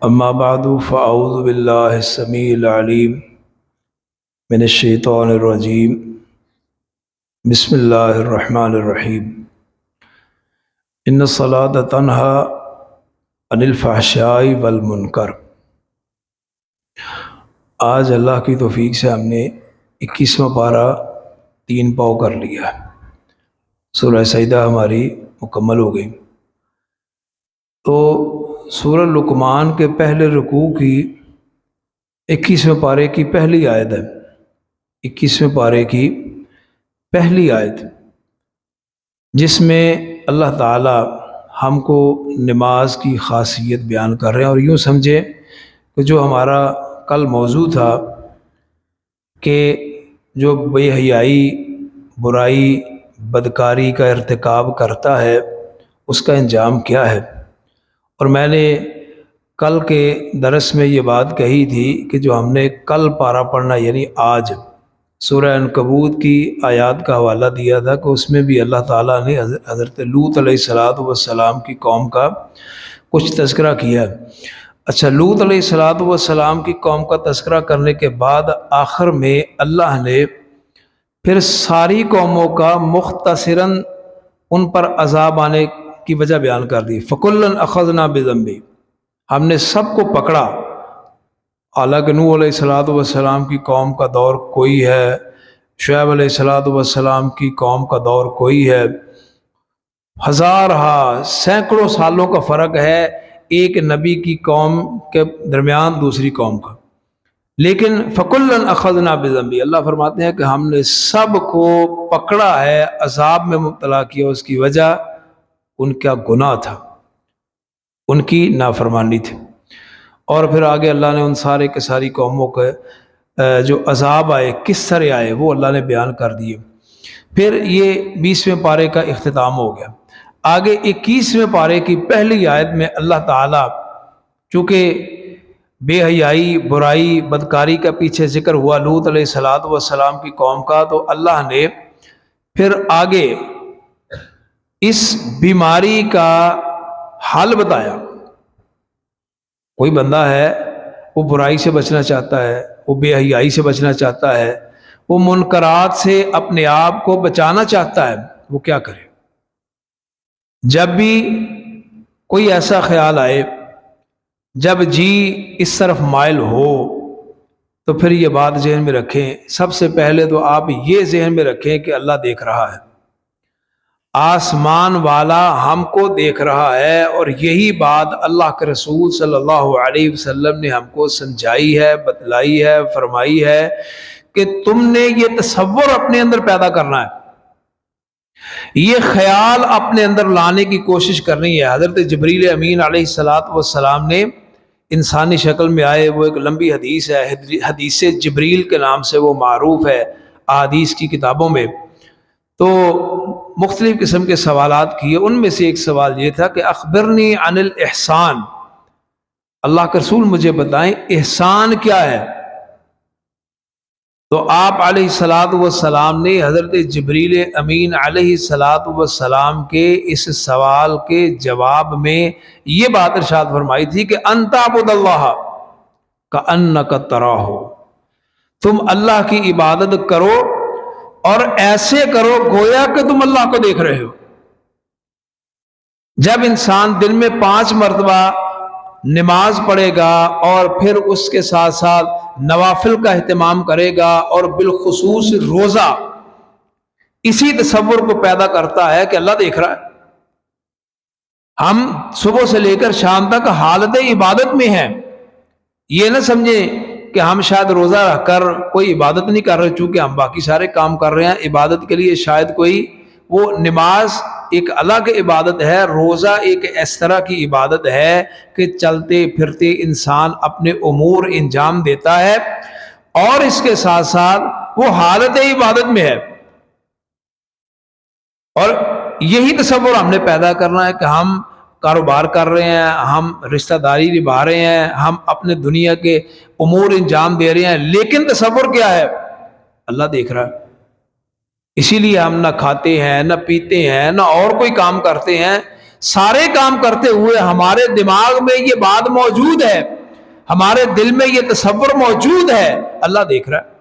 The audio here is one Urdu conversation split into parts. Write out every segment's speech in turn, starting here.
اما بعد فاعوذ باللہ السمیع العلیم من الشیطان الرجیم بسم اللہ الرحمن الرحیم ان الصلاۃ تنہی عن الفحشاء والمنکر۔ آج اللہ کی توفیق سے ہم نے 21واں پارہ 3 پاؤ کر لیا ہے۔ سورہ سجدہ ہماری مکمل ہو گئی۔ تو سورہ لقمان کے پہلے رکوع کی 21ویں پارے کی پہلی آیت ہے، 21ویں پارے کی پہلی آیت، جس میں اللہ تعالی ہم کو نماز کی خاصیت بیان کر رہے ہیں۔ اور یوں سمجھے کہ جو ہمارا کل موضوع تھا کہ جو بے حیائی، برائی، بدکاری کا ارتکاب کرتا ہے اس کا انجام کیا ہے۔ اور میں نے کل کے درس میں یہ بات کہی تھی کہ جو ہم نے کل پارہ پڑھنا یعنی آج سورہ عنکبوت کی آیات کا حوالہ دیا تھا کہ اس میں بھی اللہ تعالیٰ نے حضرت لوط علیہ السلام کی قوم کا کچھ تذکرہ کیا ہے۔ اچھا، لوط علیہ السلام کی قوم کا تذکرہ کرنے کے بعد آخر میں اللہ نے پھر ساری قوموں کا مختصراً ان پر عذاب آنے کی وجہ بیان کر دی۔ فَكُلًّا أَخَذْنَا بِذَنبِهِ، ہم نے سب کو پکڑا۔ حالانکہ نوح علیہ السلام کی قوم کا دور کوئی ہے، شعیب علیہ السلام کی قوم کا دور کوئی ہے، ہزارہ سینکڑوں سالوں کا فرق ہے ایک نبی کی قوم کے درمیان دوسری قوم کا، لیکن فَكُلًّا أَخَذْنَا بِذَنبِهِ، اللہ فرماتے ہیں کہ ہم نے سب کو پکڑا ہے، عذاب میں مبتلا کیا۔ اس کی وجہ ان کا گناہ تھا، ان کی نافرمانی تھی۔ اور پھر آگے اللہ نے ان سارے کے ساری قوموں کے جو عذاب آئے کس طرح آئے وہ اللہ نے بیان کر دیے۔ پھر یہ 20ویں پارے کا اختتام ہو گیا۔ آگے 21ویں پارے کی پہلی آیت میں اللہ تعالیٰ، چونکہ بے حیائی، برائی، بدکاری کا پیچھے ذکر ہوا لوط علیہ السلام کی قوم کا، تو اللہ نے پھر آگے اس بیماری کا حل بتایا۔ کوئی بندہ ہے وہ برائی سے بچنا چاہتا ہے، وہ بے حیائی سے بچنا چاہتا ہے، وہ منکرات سے اپنے آپ کو بچانا چاہتا ہے، وہ کیا کرے؟ جب بھی کوئی ایسا خیال آئے، جب جی اس طرف مائل ہو، تو پھر یہ بات ذہن میں رکھیں۔ سب سے پہلے تو آپ یہ ذہن میں رکھیں کہ اللہ دیکھ رہا ہے، آسمان والا ہم کو دیکھ رہا ہے، اور یہی بات اللہ کے رسول صلی اللہ علیہ وسلم نے ہم کو سمجھائی ہے، بتلائی ہے، فرمائی ہے کہ تم نے یہ تصور اپنے اندر پیدا کرنا ہے، یہ خیال اپنے اندر لانے کی کوشش کرنی ہے۔ حضرت جبریل امین علیہ السلام نے انسانی شکل میں آئے، وہ ایک لمبی حدیث ہے، حدیث جبریل کے نام سے وہ معروف ہے احادیث کی کتابوں میں۔ تو مختلف قسم کے سوالات کیے، ان میں سے ایک سوال یہ تھا کہ اخبرنی عن الاحسان، اللہ کے رسول مجھے بتائیں احسان کیا ہے۔ تو آپ علیہ السلام نے حضرت جبریل امین علیہ السلام کے اس سوال کے جواب میں یہ بات ارشاد فرمائی تھی کہ ان تعبد اللہ کأنک تراہ، تم اللہ کی عبادت کرو اور ایسے کرو گویا کہ تم اللہ کو دیکھ رہے ہو۔ جب انسان دن میں 5 مرتبہ نماز پڑھے گا اور پھر اس کے ساتھ ساتھ نوافل کا اہتمام کرے گا، اور بالخصوص روزہ اسی تصور کو پیدا کرتا ہے کہ اللہ دیکھ رہا ہے۔ ہم صبح سے لے کر شام تک حالت عبادت میں ہیں، یہ نہ سمجھیں کہ ہم شاید روزہ رکھ کر کوئی عبادت نہیں کر رہے، چونکہ ہم باقی سارے کام کر رہے ہیں۔ عبادت کے لیے شاید کوئی، وہ نماز ایک الگ عبادت ہے، روزہ ایک اس طرح کی عبادت ہے کہ چلتے پھرتے انسان اپنے امور انجام دیتا ہے، اور اس کے ساتھ ساتھ وہ حالت عبادت میں ہے۔ اور یہی تصور ہم نے پیدا کرنا ہے کہ ہم کاروبار کر رہے ہیں، ہم رشتہ داری نبھا رہے ہیں، ہم اپنے دنیا کے امور انجام دے رہے ہیں، لیکن تصور کیا ہے؟ اللہ دیکھ رہا ہے۔ اسی لیے ہم نہ کھاتے ہیں، نہ پیتے ہیں، نہ اور کوئی کام کرتے ہیں، سارے کام کرتے ہوئے ہمارے دماغ میں یہ بات موجود ہے، ہمارے دل میں یہ تصور موجود ہے، اللہ دیکھ رہا ہے۔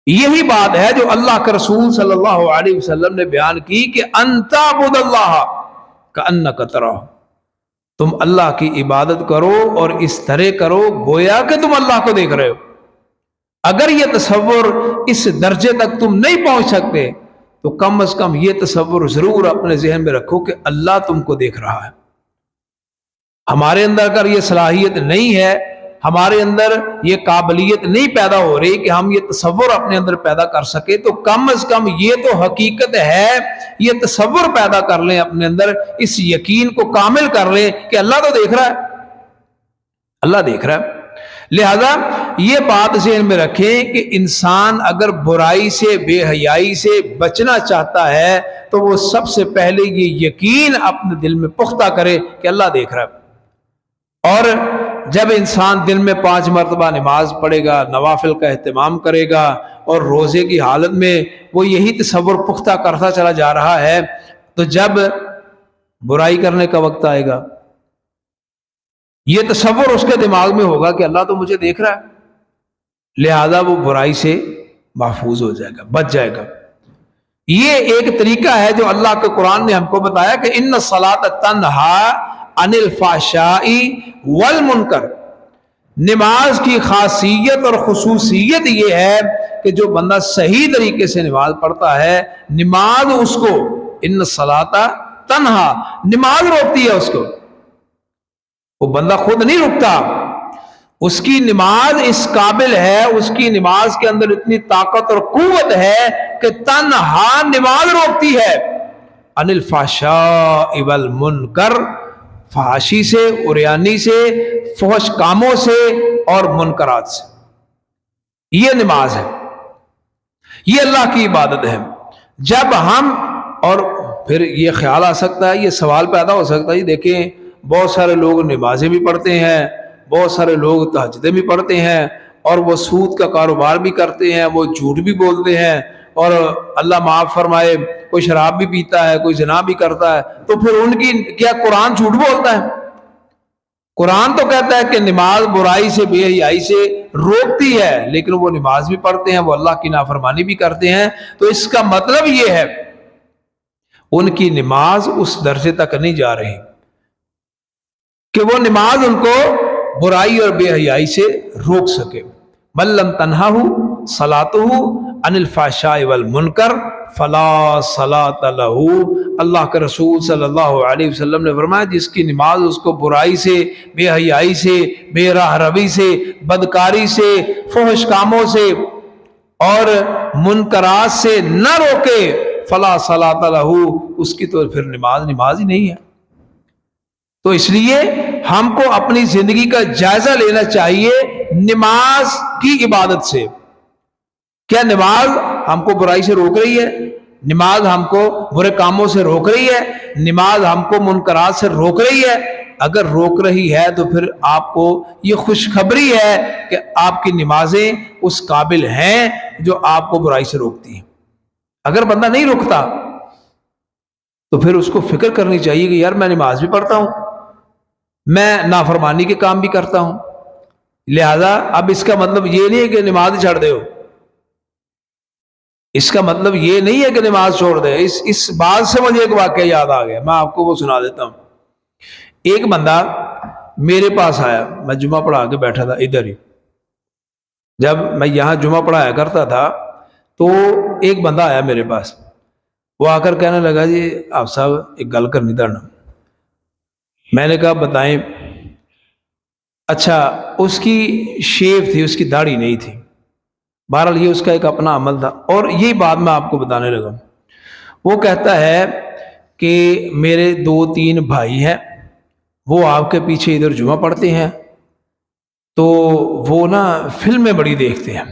یہی بات ہے جو اللہ کے رسول صلی اللہ علیہ وسلم نے بیان کی کہ انت عبد اللہ کأنک تراہ، تم اللہ کی عبادت کرو اور اس طرح کرو گویا کہ تم اللہ کو دیکھ رہے ہو۔ اگر یہ تصور اس درجے تک تم نہیں پہنچ سکتے تو کم از کم یہ تصور ضرور اپنے ذہن میں رکھو کہ اللہ تم کو دیکھ رہا ہے۔ ہمارے اندر اگر یہ صلاحیت نہیں ہے، ہمارے اندر یہ قابلیت نہیں پیدا ہو رہی کہ ہم یہ تصور اپنے اندر پیدا کر سکے، تو کم از کم یہ تو حقیقت ہے، یہ تصور پیدا کر لیں اپنے اندر، اس یقین کو کامل کر لیں کہ اللہ تو دیکھ رہا ہے، اللہ دیکھ رہا ہے۔ لہذا یہ بات ذہن میں رکھیں کہ انسان اگر برائی سے، بے حیائی سے بچنا چاہتا ہے تو وہ سب سے پہلے یہ یقین اپنے دل میں پختہ کرے کہ اللہ دیکھ رہا ہے۔ اور جب انسان دن میں 5 مرتبہ نماز پڑھے گا، نوافل کا اہتمام کرے گا، اور روزے کی حالت میں وہ یہی تصور پختہ کرتا چلا جا رہا ہے، تو جب برائی کرنے کا وقت آئے گا یہ تصور اس کے دماغ میں ہوگا کہ اللہ تو مجھے دیکھ رہا ہے، لہذا وہ برائی سے محفوظ ہو جائے گا، بچ جائے گا۔ یہ ایک طریقہ ہے جو اللہ کے قرآن نے ہم کو بتایا کہ ان الصلاۃ تنہی عن الفحشاء والمنکر، نماز کی خاصیت اور خصوصیت یہ ہے کہ جو بندہ صحیح طریقے سے نماز پڑھتا ہے، نماز اس کو، ان الصلاۃ تنہی، نماز روکتی ہے اس کو، وہ بندہ خود نہیں رکتا، اس کی نماز اس قابل ہے، اس کی نماز کے اندر اتنی طاقت اور قوت ہے کہ تنہا نماز روکتی ہے عن الفحشاء والمنکر، فحاشی سے، عریانی سے، فحش کاموں سے اور منکرات سے۔ یہ نماز ہے، یہ اللہ کی عبادت ہے۔ جب ہم، اور پھر یہ خیال آ سکتا ہے، یہ سوال پیدا ہو سکتا ہے، دیکھیں بہت سارے لوگ نمازیں بھی پڑھتے ہیں، بہت سارے لوگ تہجدیں بھی پڑھتے ہیں، اور وہ سود کا کاروبار بھی کرتے ہیں، وہ جھوٹ بھی بولتے ہیں، اور اللہ معاف فرمائے کوئی شراب بھی پیتا ہے، کوئی زنا بھی کرتا ہے، تو پھر ان کی کیا قرآن جھوٹ بولتا ہے؟ قرآن تو کہتا ہے کہ نماز برائی سے، بے حیائی سے روکتی ہے، لیکن وہ نماز بھی پڑھتے ہیں، وہ اللہ کی نافرمانی بھی کرتے ہیں، تو اس کا مطلب یہ ہے ان کی نماز اس درجے تک نہیں جا رہی کہ وہ نماز ان کو برائی اور بے حیائی سے روک سکے۔ من لم تنہہ صلاتہ عن الفحشاء والمنکر فلا صلاۃ لہ، اللہ کے رسول صلی اللہ علیہ وسلم نے فرمایا جس کی نماز اس کو برائی سے، بے حیائی سے، بے راہ روی سے، بدکاری سے، فحش کاموں سے اور منکرات سے نہ روکے، فلا صلاۃ لہ، اس کی تو پھر نماز ہی نہیں ہے۔ تو اس لیے ہم کو اپنی زندگی کا جائزہ لینا چاہیے نماز کی عبادت سے۔ کیا نماز ہم کو برائی سے روک رہی ہے؟ نماز ہم کو برے کاموں سے روک رہی ہے؟ نماز ہم کو منکرات سے روک رہی ہے؟ اگر روک رہی ہے تو پھر آپ کو یہ خوشخبری ہے کہ آپ کی نمازیں اس قابل ہیں جو آپ کو برائی سے روکتی ہیں۔ اگر بندہ نہیں رکتا تو پھر اس کو فکر کرنی چاہیے کہ یار میں نماز بھی پڑھتا ہوں، میں نافرمانی کے کام بھی کرتا ہوں، لہذا اب اس کا مطلب یہ نہیں ہے کہ نماز چھوڑ دے ہو، اس کا مطلب یہ نہیں ہے کہ نماز چھوڑ دے۔ اس بات سے مجھے ایک واقعہ یاد آ گیا، میں آپ کو وہ سنا دیتا ہوں۔ ایک بندہ میرے پاس آیا، میں جمعہ پڑھا کے بیٹھا تھا ادھر ہی، جب میں یہاں جمعہ پڑھایا کرتا تھا تو ایک بندہ آیا میرے پاس، وہ آ کر کہنے لگا جی آپ صاحب ایک گل کرنی تھا نا۔ میں نے کہا بتائیں۔ اچھا، اس کی شیو تھی، اس کی داڑھی نہیں تھی، بہرحال یہ اس کا ایک اپنا عمل تھا، اور یہی بات میں آپ کو بتانے لگا۔ وہ کہتا ہے کہ میرے 2-3 بھائی ہیں، وہ آپ کے پیچھے ادھر جمعہ پڑھتے ہیں، تو وہ نا فلمیں بڑی دیکھتے ہیں،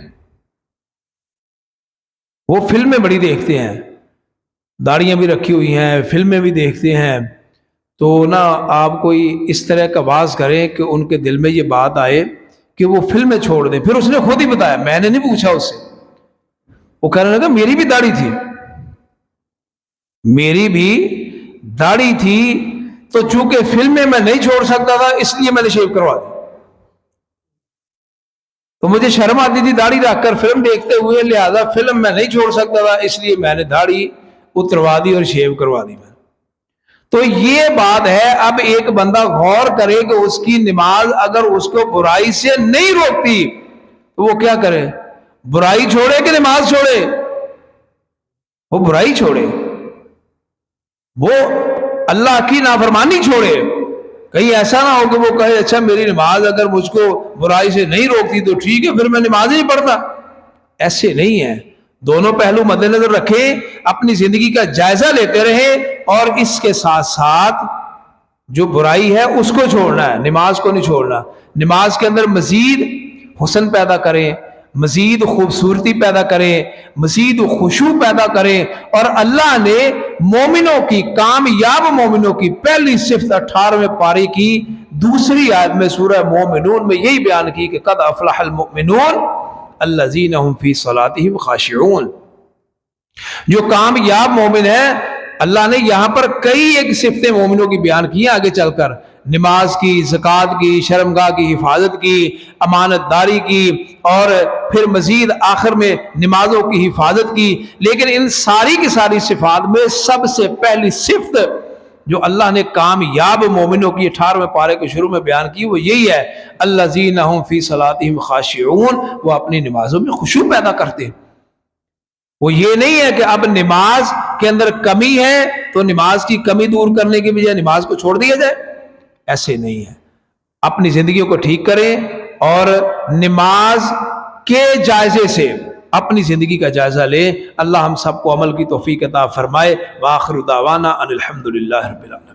وہ فلمیں بڑی دیکھتے ہیں، داڑیاں بھی رکھی ہوئی ہیں، فلمیں بھی دیکھتے ہیں، تو نا آپ کوئی اس طرح کا واز کریں کہ ان کے دل میں یہ بات آئے کہ وہ فلمیں چھوڑ دیں۔ پھر اس نے خود ہی بتایا، میں نے نہیں پوچھا اس سے، وہ کہنے لگا میری بھی داڑھی تھی، میری بھی داڑھی تھی تو چونکہ فلم میں نہیں چھوڑ سکتا تھا اس لیے میں نے شیو کروا دی، تو مجھے شرم آتی تھی داڑھی رکھ کر فلم دیکھتے ہوئے، لہذا فلم میں نہیں چھوڑ سکتا تھا اس لیے میں نے داڑھی اتروا دی اور شیو کروا دی۔ تو یہ بات ہے، اب ایک بندہ غور کرے کہ اس کی نماز اگر اس کو برائی سے نہیں روکتی تو وہ کیا کرے؟ برائی چھوڑے کہ نماز چھوڑے؟ وہ برائی چھوڑے، وہ اللہ کی نافرمانی چھوڑے۔ کہیں ایسا نہ ہو کہ وہ کہے اچھا میری نماز اگر مجھ کو برائی سے نہیں روکتی تو ٹھیک ہے پھر میں نماز ہی پڑھتا۔ ایسے نہیں ہے، دونوں پہلو مد نظر رکھیں، اپنی زندگی کا جائزہ لیتے رہیں اور اس کے ساتھ ساتھ جو برائی ہے اس کو چھوڑنا ہے، نماز کو نہیں چھوڑنا۔ نماز کے اندر مزید حسن پیدا کریں، مزید خوبصورتی پیدا کریں، مزید خشوع پیدا کریں، اور اللہ نے مومنوں کی، کامیاب مومنوں کی پہلی صفت 18ویں پارے کی دوسری آیت میں سورہ مومنون میں یہی بیان کی کہ قد افلح المؤمنون الذین هم فی صلاتهم خاشعون۔ جو کامیاب مومن ہیں، اللہ نے یہاں پر کئی ایک صفتیں مومنوں کی بیان کی ہیں آگے چل کر، نماز کی، زکوٰۃ کی، شرمگاہ کی حفاظت کی، امانت داری کی، اور پھر مزید آخر میں نمازوں کی حفاظت کی۔ لیکن ان ساری کی ساری صفات میں سب سے پہلی صفت جو اللہ نے کامیاب مومنوں کی 18ویں پارے کے شروع میں بیان کی وہ یہی ہے، الذین هم فی صلاتهم خاشعون، وہ اپنی نمازوں میں خشوع پیدا کرتے ہیں۔ وہ یہ نہیں ہے کہ اب نماز کے اندر کمی ہے تو نماز کی کمی دور کرنے کی بجائے نماز کو چھوڑ دیا جائے، ایسے نہیں ہے۔ اپنی زندگیوں کو ٹھیک کریں اور نماز کے جائزے سے اپنی زندگی کا جائزہ لیں۔ اللہ ہم سب کو عمل کی توفیق عطا فرمائے۔ وآخر دعوانا ان الحمدللہ رب العالمین۔